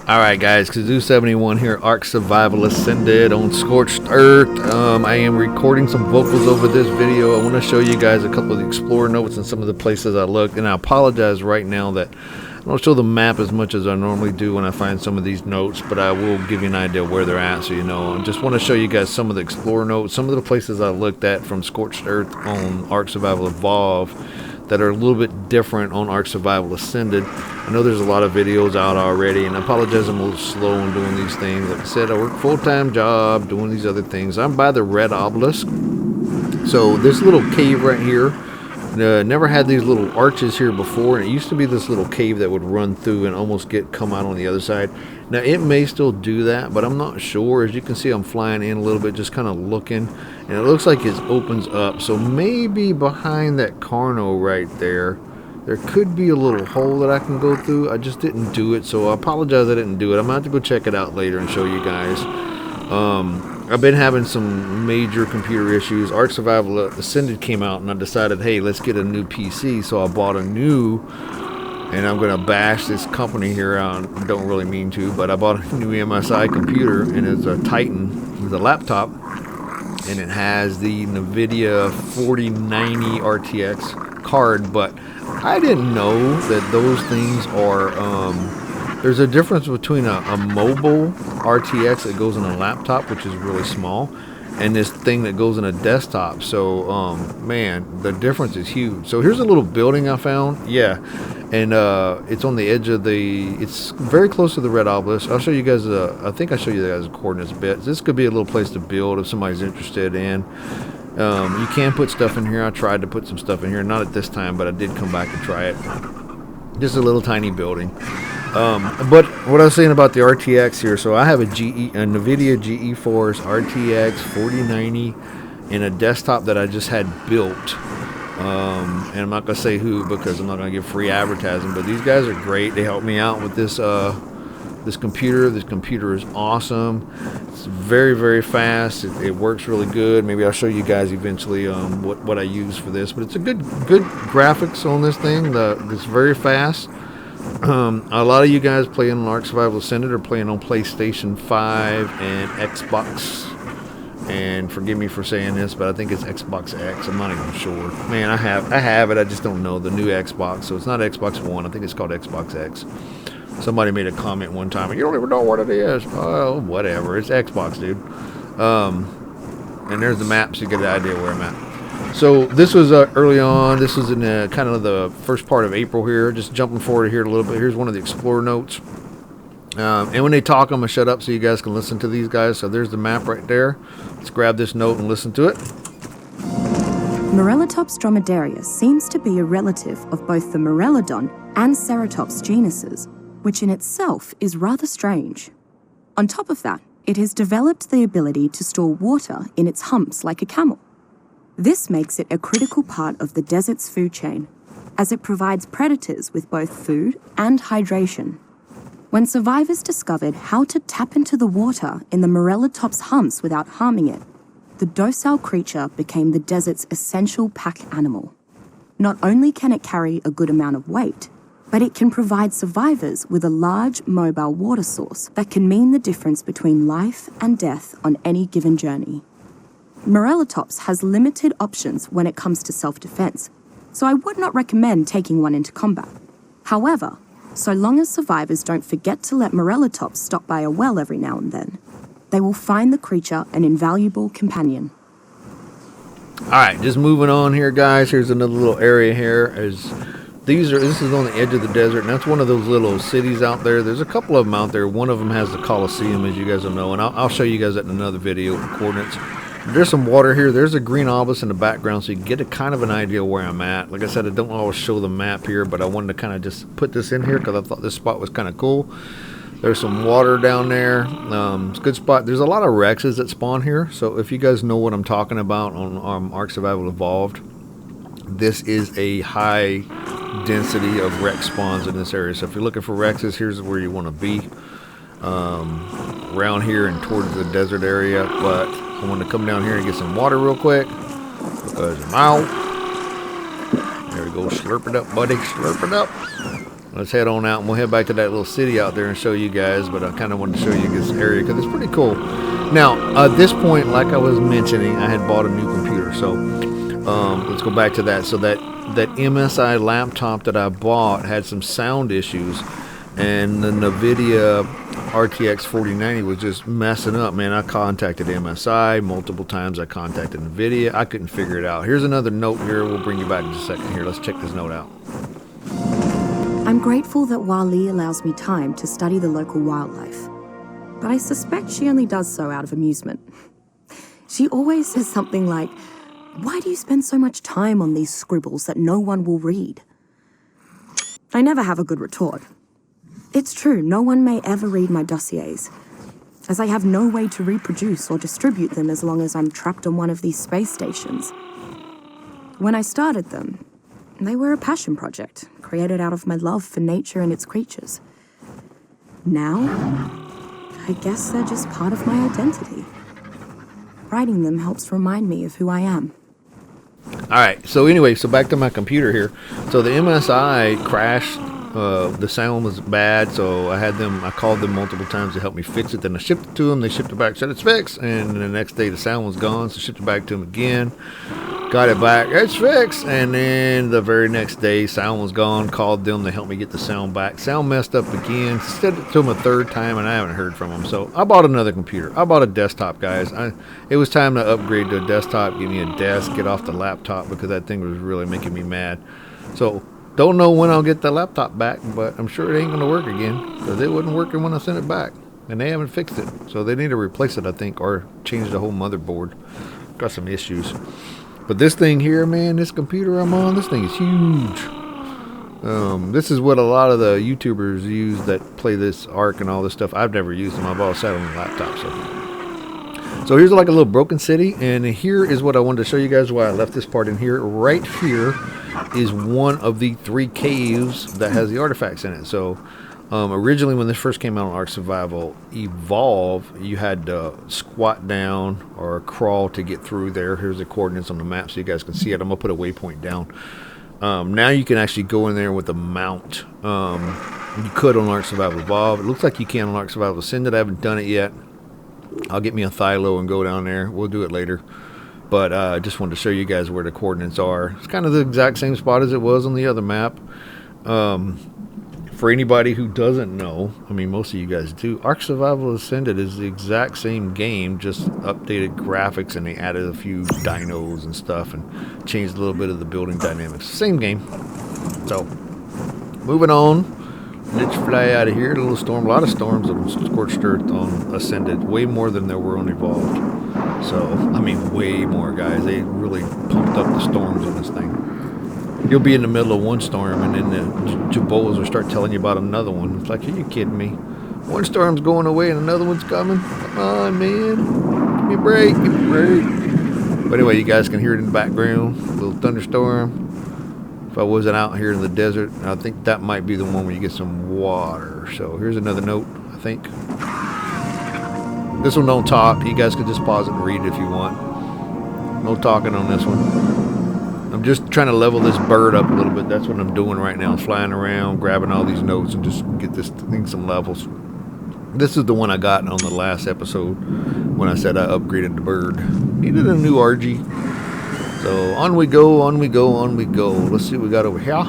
Alright guys, Kazoo71 here, Ark Survival Ascended on Scorched Earth. I am recording some vocals over this video. I want to show you guys a couple of the explorer notes and some of the places I looked. And I apologize right now that I don't show the map as much as I normally do when I find some of these notes, but I will give you an idea where they're at so you know. I just want to show you guys some of the explorer notes, some of the places I looked at from Scorched Earth on Ark Survival Evolved that are a little bit different on Ark Survival Ascended. I know there's a lot of videos out already, and I apologize I'm a little slow in doing these things. Like I said, I work full-time job doing these other things. I'm by the red obelisk. So this little cave right here, never had these little arches here before, and it used to be this little cave that would run through and almost come out on the other side. Now it may still do that, but I'm not sure. As you can see, I'm flying in a little bit, just kind of looking, and it looks like it opens up. So maybe behind that Carno right there could be a little hole that I can go through. I just didn't do it, so I apologize I didn't do it. I'm gonna have to go check it out later and show you guys. I've been having some major computer issues. Ark Survival Ascended came out, and I decided, hey, let's get a new PC. So I bought a new, and I'm going to bash this company here. I don't really mean to, but I bought a new MSI computer, and it's a Titan. It's a laptop, and it has the NVIDIA 4090 RTX card, but I didn't know that those things are... there's a difference between a mobile RTX that goes in a laptop, which is really small, and this thing that goes in a desktop. So, man, the difference is huge. So here's a little building I found. Yeah, and it's on the edge of it's very close to the red obelisk. I'll show you guys, I think I'll show you guys the coordinates a bit. This could be a little place to build if somebody's interested in. You can put stuff in here. I tried to put some stuff in here. Not at this time, but I did come back and try it. Just a little tiny building. But what I was saying about the RTX here, so I have a NVIDIA GeForce RTX 4090 in a desktop that I just had built. And I'm not going to say who because I'm not going to give free advertising, but these guys are great. They helped me out with this this computer. This computer is awesome. It's very, very fast. It works really good. Maybe I'll show you guys eventually what I use for this. But it's a good graphics on this thing. It's very fast. A lot of you guys playing on Ark Survival Ascended are playing on PlayStation 5 and Xbox. And forgive me for saying this, but I think it's Xbox X. I'm not even sure. Man, I have it. I just don't know the new Xbox. So it's not Xbox One. I think it's called Xbox X. Somebody made a comment one time. You don't even know what it is. Oh, whatever. It's Xbox, dude. And there's the map, so you get an idea where I'm at. So this was early on. This was in kind of the first part of April here. Just jumping forward here a little bit. Here's one of the explorer notes. And when they talk, I'm going to shut up so you guys can listen to these guys. So there's the map right there. Let's grab this note and listen to it. Morellatops dromedarius seems to be a relative of both the Morellodon and Ceratops genuses, which in itself is rather strange. On top of that, it has developed the ability to store water in its humps like a camel. This makes it a critical part of the desert's food chain, as it provides predators with both food and hydration. When survivors discovered how to tap into the water in the Morellatops humps without harming it, the docile creature became the desert's essential pack animal. Not only can it carry a good amount of weight, but it can provide survivors with a large mobile water source that can mean the difference between life and death on any given journey. Morellatops has limited options when it comes to self-defense, so I would not recommend taking one into combat. However, so long as survivors don't forget to let Morellatops stop by a well every now and then, they will find the creature an invaluable companion. Alright, just moving on here, guys. Here's another little area here. This is on the edge of the desert, and that's one of those little cities out there. There's a couple of them out there. One of them has the Colosseum, as you guys will know, and I'll show you guys that in another video with coordinates. There's some water here. There's a green obelisk in the background, so you can get a kind of an idea where I'm at. Like I said, I don't always show the map here, but I wanted to kind of just put this in here because I thought this spot was kind of cool. There's some water down there. It's a good spot. There's a lot of Rexes that spawn here, so if you guys know what I'm talking about on Ark Survival Evolved, this is a high density of Rex spawns in this area. So if you're looking for Rexes, here's where you want to be. Around here and towards the desert area, but I want to come down here and get some water real quick because I'm out. There we go. Slurp it up, buddy. Slurp it up. let's head on out and we'll head back to that little city out there and show you guys. But I kind of wanted to show you this area because it's pretty cool. Now, at this point, like I was mentioning, I had bought a new computer. So let's go back to that. So that MSI laptop that I bought had some sound issues, and the NVIDIA RTX 4090 was just messing up, man. I contacted MSI multiple times. I contacted NVIDIA. I couldn't figure it out. Here's another note here. We'll bring you back in a second here. Let's check this note out. I'm grateful that Wali allows me time to study the local wildlife, but I suspect she only does so out of amusement. She always says something like, "Why do you spend so much time on these scribbles that no one will read?" I never have a good retort. It's true, no one may ever read my dossiers, as I have no way to reproduce or distribute them as long as I'm trapped on one of these space stations. When I started them, they were a passion project, created out of my love for nature and its creatures. Now, I guess they're just part of my identity. Writing them helps remind me of who I am. Alright, so anyway, so back to my computer here. So the MSI crashed. The sound was bad, so I called them multiple times to help me fix it. Then I shipped it to them. They shipped it back, said it's fixed, and the next day the sound was gone, so shipped it back to them again. Got it back, it's fixed, and then the very next day sound was gone. Called them, they helped me get the sound back. Sound messed up again. Sent it to them a third time, and I haven't heard from them. So I bought another computer. I bought a desktop, guys. It was time to upgrade to a desktop. Give me a desk, get off the laptop, because that thing was really making me mad. So don't know when I'll get the laptop back, but I'm sure it ain't going to work again, because it wasn't working when I sent it back, and they haven't fixed it. So they need to replace it, I think, or change the whole motherboard. Got some issues. But this thing here, man, this computer I'm on, this thing is huge. This is what a lot of the YouTubers use that play this Ark and all this stuff. I've never used them. I've all sat on the laptop. So here's like a little broken city, and here is what I wanted to show you guys why I left this part in here. Right here is one of the 3 caves that has the artifacts in it. So originally when this first came out on Ark Survival Evolve, you had to squat down or crawl to get through there. Here's the coordinates on the map so you guys can see it. I'm going to put a waypoint down. Now you can actually go in there with a mount. You could on Ark Survival Evolve. It looks like you can on Ark Survival Ascended. I haven't done it yet. I'll get me a Thylo and go down there. We'll do it later. But I just wanted to show you guys where the coordinates are. It's kind of the exact same spot as it was on the other map. For anybody who doesn't know, I mean, most of you guys do, Ark Survival Ascended is the exact same game, just updated graphics, and they added a few dinos and stuff and changed a little bit of the building dynamics. Same game. So, moving on. Let's fly out of here. A little storm, a lot of storms on Scorched Earth on Ascended, way more than there were on Evolved. So, I mean, way more, guys. They really pumped up the storms on this thing. You'll be in the middle of one storm, and then the Jabolas will start telling you about another one. It's like, are you kidding me? One storm's going away and another one's coming? Come on, man. Give me a break. Give me a break. But anyway, you guys can hear it in the background. A little thunderstorm. If I wasn't out here in the desert, I think that might be the one where you get some water. So here's another note, I think. This one don't talk. You guys can just pause it and read it if you want. No talking on this one. I'm just trying to level this bird up a little bit. That's what I'm doing right now. Flying around, grabbing all these notes, and just get this thing some levels. This is the one I got on the last episode when I said I upgraded the bird. Needed a new RG. So on we go, on we go, on we go. Let's see what we got over here.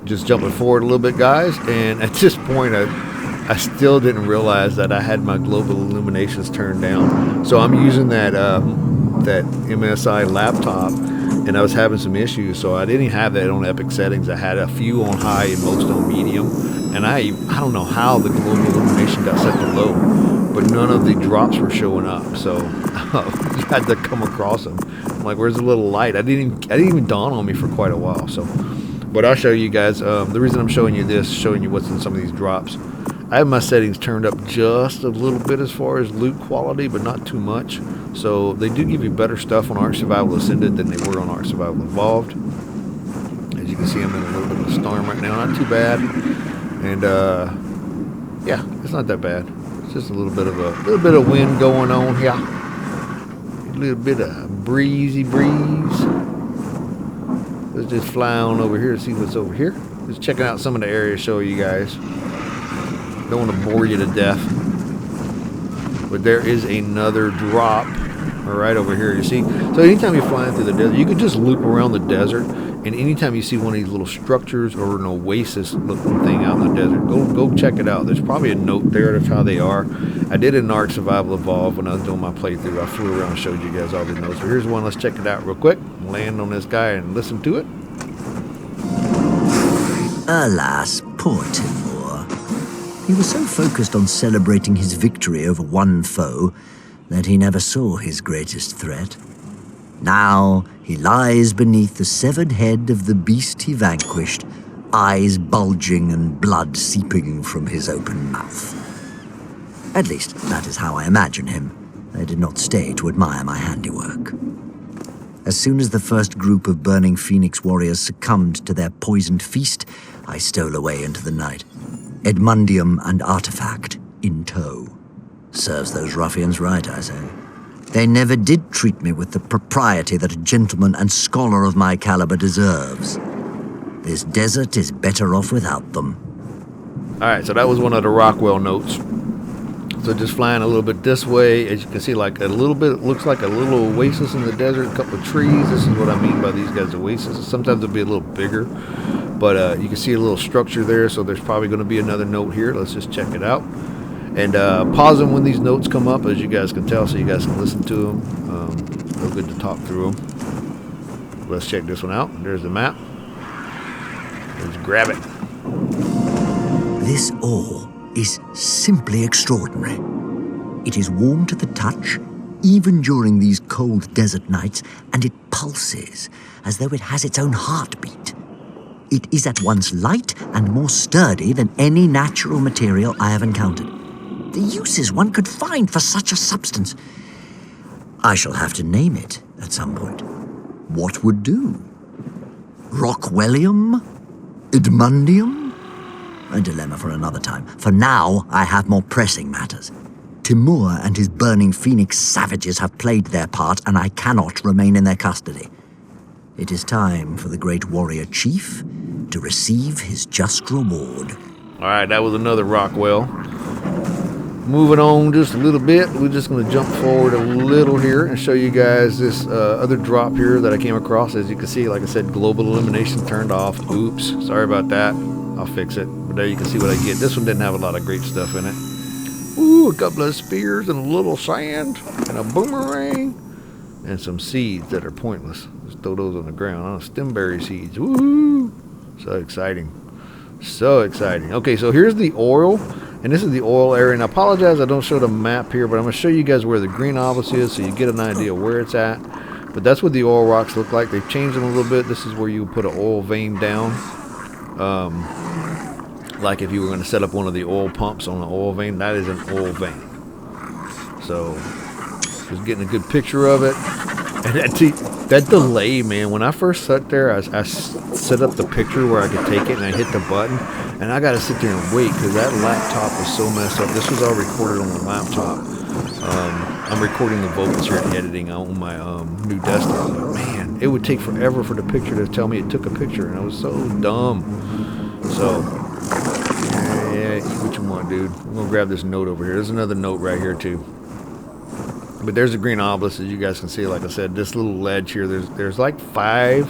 Just jumping forward a little bit, guys. And at this point, I still didn't realize that I had my global illuminations turned down. So I'm using that MSI laptop, and I was having some issues. So I didn't have that on epic settings. I had a few on high and most on medium. And I don't know how the global illumination got set to low, but none of the drops were showing up. So you had to come across them. I'm like, where's the little light? I didn't even dawn on me for quite a while. So, but I'll show you guys. The reason I'm showing you this, showing you what's in some of these drops. I have my settings turned up just a little bit as far as loot quality, but not too much. So they do give you better stuff on Ark Survival Ascended than they were on Ark Survival Evolved. As you can see, I'm in a little bit of a storm right now. Not too bad. And yeah, it's not that bad. It's just a little bit of wind going on here. A little bit of breezy breeze. Let's just fly on over here to see what's over here. Just checking out some of the areas, show you guys. Don't want to bore you to death. But there is another drop right over here, you see. So anytime you're flying through the desert, you can just loop around the desert, and anytime you see one of these little structures or an oasis looking thing out in the desert, go check it out. There's probably a note there of how they are. I did an Ark Survival Evolved when I was doing my playthrough. I flew around and showed you guys all the notes. So here's one. Let's check it out real quick. Land on this guy and listen to it. Alas, poor Timur. He was so focused on celebrating his victory over one foe that he never saw his greatest threat. Now he lies beneath the severed head of the beast he vanquished, eyes bulging and blood seeping from his open mouth. At least, that is how I imagine him. I did not stay to admire my handiwork. As soon as the first group of burning Phoenix warriors succumbed to their poisoned feast, I stole away into the night, Edmundium and Artifact in tow. Serves those ruffians right, I say. They never did treat me with the propriety that a gentleman and scholar of my caliber deserves. This desert is better off without them. Alright, so that was one of the Rockwell notes. So just flying a little bit this way, as you can see, like a little bit, it looks like a little oasis in the desert, a couple of trees. This is what I mean by these guys' oasis. Sometimes they'll be a little bigger, but you can see a little structure there, so there's probably going to be another note here. Let's just check it out. And pause them when these notes come up, as you guys can tell, so you guys can listen to them. Real good to talk through them. Let's check this one out. There's the map. Let's grab it. This ore is simply extraordinary. It is warm to the touch, even during these cold desert nights, and it pulses as though it has its own heartbeat. It is at once light and more sturdy than any natural material I have encountered. The uses one could find for such a substance. I shall have to name it at some point. What would do? Rockwellium? Edmundium? A dilemma for another time. For now, I have more pressing matters. Timur and his burning Phoenix savages have played their part, and I cannot remain in their custody. It is time for the great warrior chief to receive his just reward. Alright, that was another Rockwell. Moving on just a little bit, we're just going to jump forward a little here and show you guys this other drop here that I came across. As you can see, like I said, global illumination turned off. Oops, sorry about that. I'll fix it. But there you can see what I get. This one didn't have a lot of great stuff in it. Ooh, a couple of spears and a little sand and a boomerang and some seeds that are pointless. Just throw those on the ground. Oh, stemberry seeds. Woo! So exciting. So exciting. Okay, so here's the oil. And this is the oil area. And I apologize I don't show the map here, but I'm going to show you guys where the green obelisk is so you get an idea where it's at. But that's what the oil rocks look like. They've changed them a little bit. This is where you put an oil vein down. Like if you were going to set up one of the oil pumps on an oil vein, that is an oil vein. So, just getting a good picture of it. And that delay, man, when I first sat there, I set up the picture where I could take it and I hit the button. And I got to sit there and wait because that laptop was so messed up. This was all recorded on the laptop. I'm recording the vocals here and editing on my new desktop. But man, it would take forever for the picture to tell me it took a picture. And I was so dumb. So, yeah, eat what you want, dude. I'm going to grab this note over here. There's another note right here, too. But there's a green obelisk, as you guys can see. Like I said, this little ledge here, there's like 4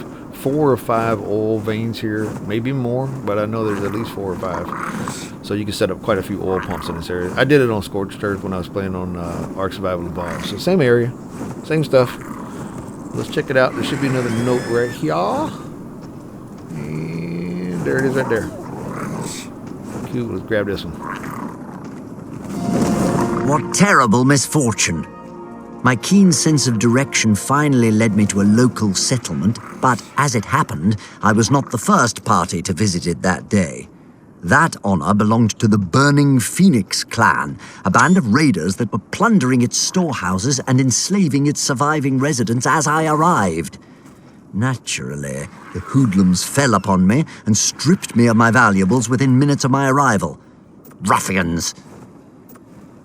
or 5 oil veins here, maybe more, but I know there's at least 4 or 5. So you can set up quite a few oil pumps in this area. I did it on Scorched Earth when I was playing on Ark Survival Evolved. So same area, same stuff. Let's check it out. There should be another note right here. And there it is right there. Cute. Let's grab this one. What terrible misfortune. My keen sense of direction finally led me to a local settlement, but as it happened, I was not the first party to visit it that day. That honor belonged to the Burning Phoenix clan, a band of raiders that were plundering its storehouses and enslaving its surviving residents as I arrived. Naturally, the hoodlums fell upon me and stripped me of my valuables within minutes of my arrival. Ruffians!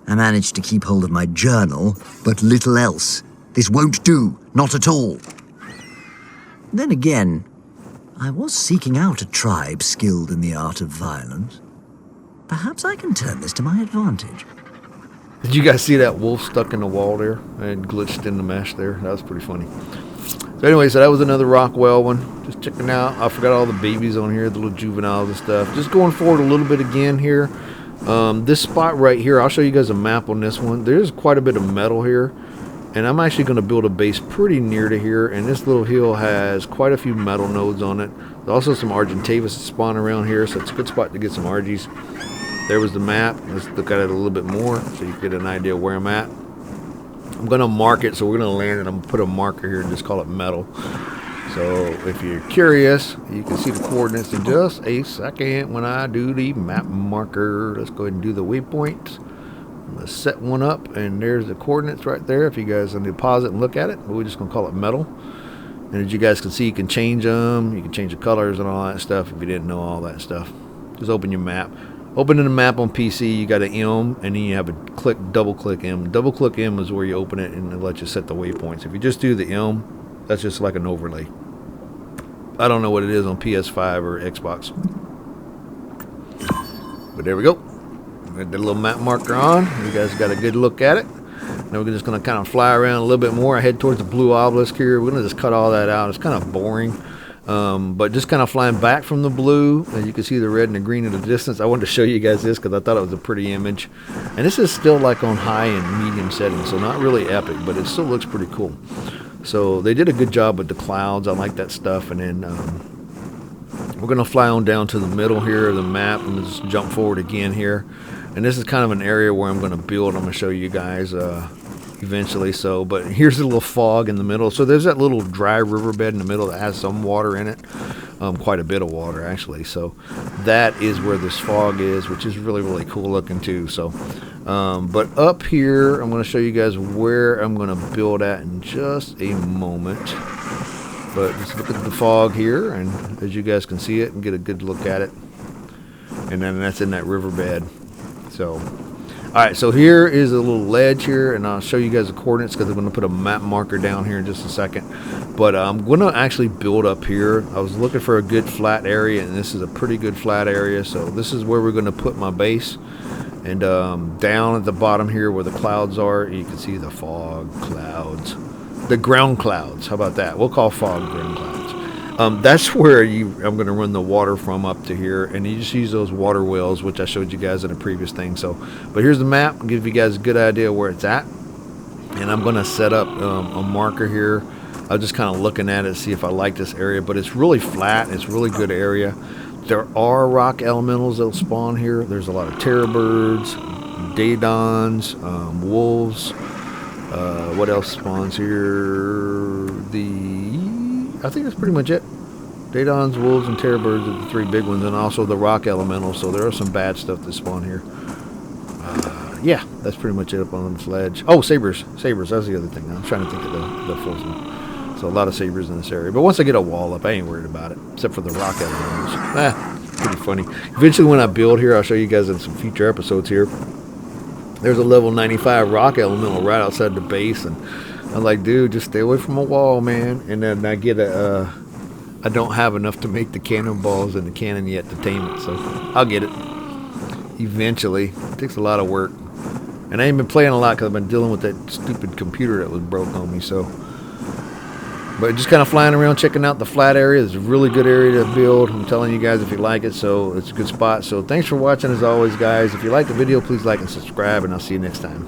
I managed to keep hold of my journal, but little else. This won't do, not at all. Then again, I was seeking out a tribe skilled in the art of violence. Perhaps I can turn this to my advantage. Did you guys see that wolf stuck in the wall there and glitched in the mesh there? That was pretty funny. So anyway, so that was another Rockwell one. Just checking out. I forgot all the babies on here, the little juveniles and stuff. Just going forward a little bit again here. This spot right here, I'll show you guys a map on this one. There's quite a bit of metal here. And I'm actually going to build a base pretty near to here. And this little hill has quite a few metal nodes on it. There's also some Argentavis that spawn around here. So it's a good spot to get some Argies. There was the map. Let's look at it a little bit more so you get an idea where I'm at. I'm going to mark it, so we're going to land it. I'm going to put a marker here and just call it metal. So if you're curious, you can see the coordinates in just a second when I do the map marker. Let's go ahead and do the waypoint. I'm going to set one up, and there's the coordinates right there. If you guys want to pause it and look at it, we're just going to call it metal. And as you guys can see, you can change them. You can change the colors and all that stuff if you didn't know all that stuff. Just open your map. Opening the map on PC, you got an M, and then you have a double click M. Double click M is where you open it and it lets you set the waypoints. If you just do the M, that's just like an overlay. I don't know what it is on PS5 or Xbox. But there we go. Got the little map marker on. You guys got a good look at it. Now we're just going to kind of fly around a little bit more. I head towards the blue obelisk here. We're going to just cut all that out. It's kind of boring. But just kind of flying back from the blue, and you can see the red and the green in the distance. I wanted to show you guys this because I thought it was a pretty image. And this is still like on high and medium settings, so not really epic, but it still looks pretty cool. So they did a good job with the clouds. I like that stuff. And then we're going to fly on down to the middle here of the map and just jump forward again here. And this is kind of an area where I'm going to build. I'm going to show you guys eventually. So, but here's a little fog in the middle. So there's that little dry riverbed in the middle that has some water in it, quite a bit of water actually. So that is where this fog is, which is really, really cool looking too. So but up here I'm going to show you guys where I'm going to build at in just a moment. But just look at the fog here, and as you guys can see it and get a good look at it. And then that's in that riverbed. So alright, so here is a little ledge here, and I'll show you guys the coordinates because I'm going to put a map marker down here in just a second. But I'm going to actually build up here. I was looking for a good flat area, and this is a pretty good flat area. So this is where we're going to put my base. And down at the bottom here where the clouds are, you can see the fog clouds. The ground clouds, how about that? We'll call fog ground clouds. That's where I'm going to run the water from up to here, and you just use those water wells, which I showed you guys in a previous thing. So, but here's the map, give you guys a good idea where it's at, and I'm going to set up a marker here. I'm just kind of looking at it, see if I like this area, but it's really flat. It's a really good area. There are rock elementals that'll spawn here. There's a lot of terror birds, daedons, wolves. What else spawns here? I think that's pretty much it. Daedons, wolves, and terror birds are the three big ones, and also the rock elementals. So there are some bad stuff that spawn here. Yeah, that's pretty much it up on this ledge. Oh, sabers. Sabers, that's the other thing. I'm trying to think of the fourth one. So a lot of sabers in this area. But once I get a wall up, I ain't worried about it. Except for the rock elementals. Pretty funny. Eventually when I build here, I'll show you guys in some future episodes here. There's a level 95 rock elemental right outside the base, and I'm like, dude, just stay away from a wall, man. And then I get I don't have enough to make the cannonballs and the cannon yet to tame it, so I'll get it eventually. It takes a lot of work, and I ain't been playing a lot because I've been dealing with that stupid computer that was broke on me. So, but just kind of flying around, checking out the flat area. It's a really good area to build. I'm telling you guys if you like it, so it's a good spot. So thanks for watching as always, guys. If you like the video, please like and subscribe, and I'll see you next time.